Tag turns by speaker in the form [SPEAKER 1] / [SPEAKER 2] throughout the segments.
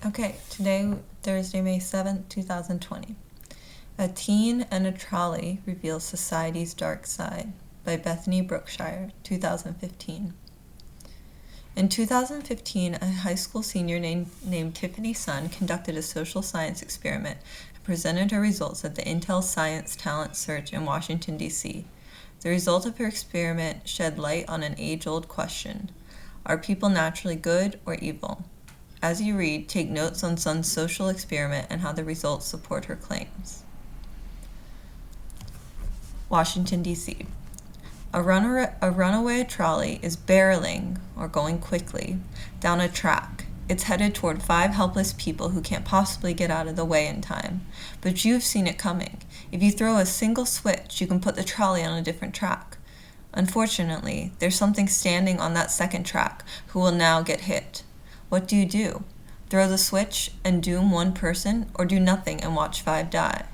[SPEAKER 1] Okay, today, Thursday, May 7th, 2020. A Teen and a Trolley Reveals Society's Dark Side by Bethany Brookshire, 2015. In 2015, a high school senior named Tiffany Sun conducted a social science experiment and presented her results at the Intel Science Talent Search in Washington, D.C. The result of her experiment shed light on an age-old question: are people naturally good or evil? As you read, take notes on Sun's social experiment and how the results support her claims. Washington, D.C. A runaway trolley is barreling, or going quickly, down a track. It's headed toward 5 helpless people who can't possibly get out of the way in time. But you've seen it coming. If you throw a single switch, you can put the trolley on a different track. Unfortunately, there's something standing on that second track who will now get hit. What do you do? Throw the switch and doom one person, or do nothing and watch 5 die?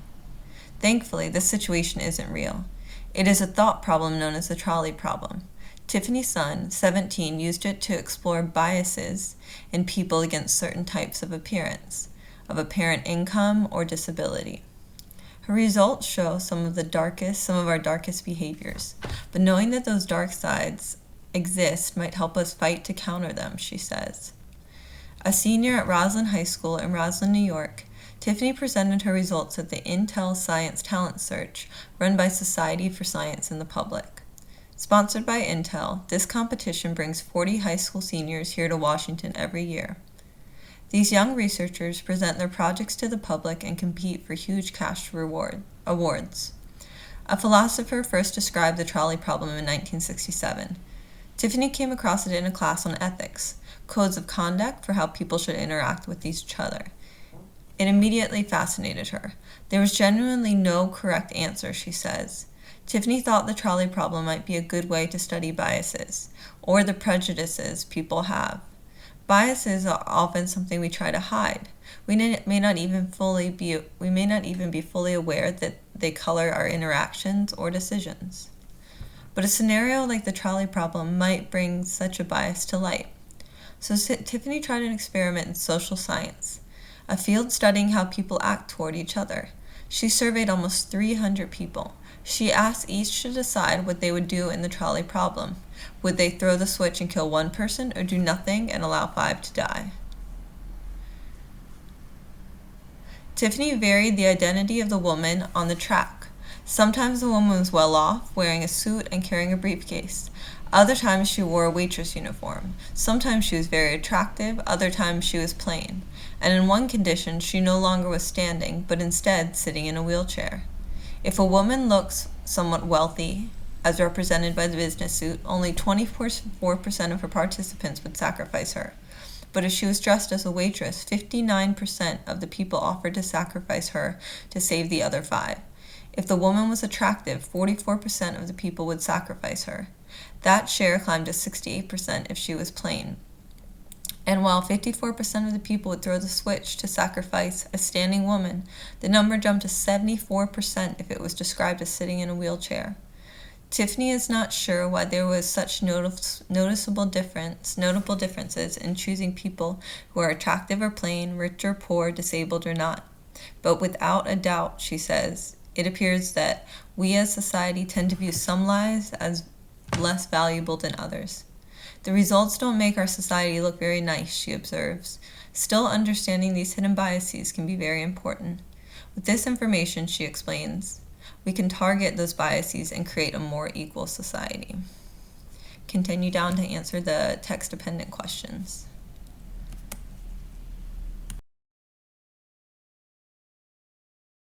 [SPEAKER 1] Thankfully, this situation isn't real. It is a thought problem known as the trolley problem. Tiffany Sun, 17, used it to explore biases in people against certain types of appearance, of apparent income or disability. Her results show some of our darkest behaviors, but knowing that those dark sides exist might help us fight to counter them, she says. A senior at Roslyn High School in Roslyn, New York, Tiffany presented her results at the Intel Science Talent Search run by Society for Science in the Public. Sponsored by Intel, this competition brings 40 high school seniors here to Washington every year. These young researchers present their projects to the public and compete for huge cash awards. A philosopher first described the trolley problem in 1967. Tiffany came across it in a class on ethics, codes of conduct for how people should interact with each other. It immediately fascinated her. There was genuinely no correct answer, she says. Tiffany thought the trolley problem might be a good way to study biases, or the prejudices people have. Biases are often something we try to hide. We may not even be fully aware that they color our interactions or decisions. But a scenario like the trolley problem might bring such a bias to light. So Tiffany tried an experiment in social science, a field studying how people act toward each other. She surveyed almost 300 people. She asked each to decide what they would do in the trolley problem. Would they throw the switch and kill one person, or do nothing and allow 5 to die? Tiffany varied the identity of the woman on the track. Sometimes the woman was well off, wearing a suit and carrying a briefcase. Other times she wore a waitress uniform. Sometimes she was very attractive, other times she was plain. And in one condition, she no longer was standing, but instead sitting in a wheelchair. If a woman looks somewhat wealthy, as represented by the business suit, only 24% of her participants would sacrifice her. But if she was dressed as a waitress, 59% of the people offered to sacrifice her to save the other 5. If the woman was attractive, 44% of the people would sacrifice her. That share climbed to 68% if she was plain. And while 54% of the people would throw the switch to sacrifice a standing woman, the number jumped to 74% if it was described as sitting in a wheelchair. Tiffany is not sure why there was such notable differences in choosing people who are attractive or plain, rich or poor, disabled or not. But without a doubt, she says, it appears that we as society tend to view some lives as less valuable than others. The results don't make our society look very nice, she observes. Still, understanding these hidden biases can be very important. With this information, she explains, we can target those biases and create a more equal society. Continue down to answer the text-dependent questions.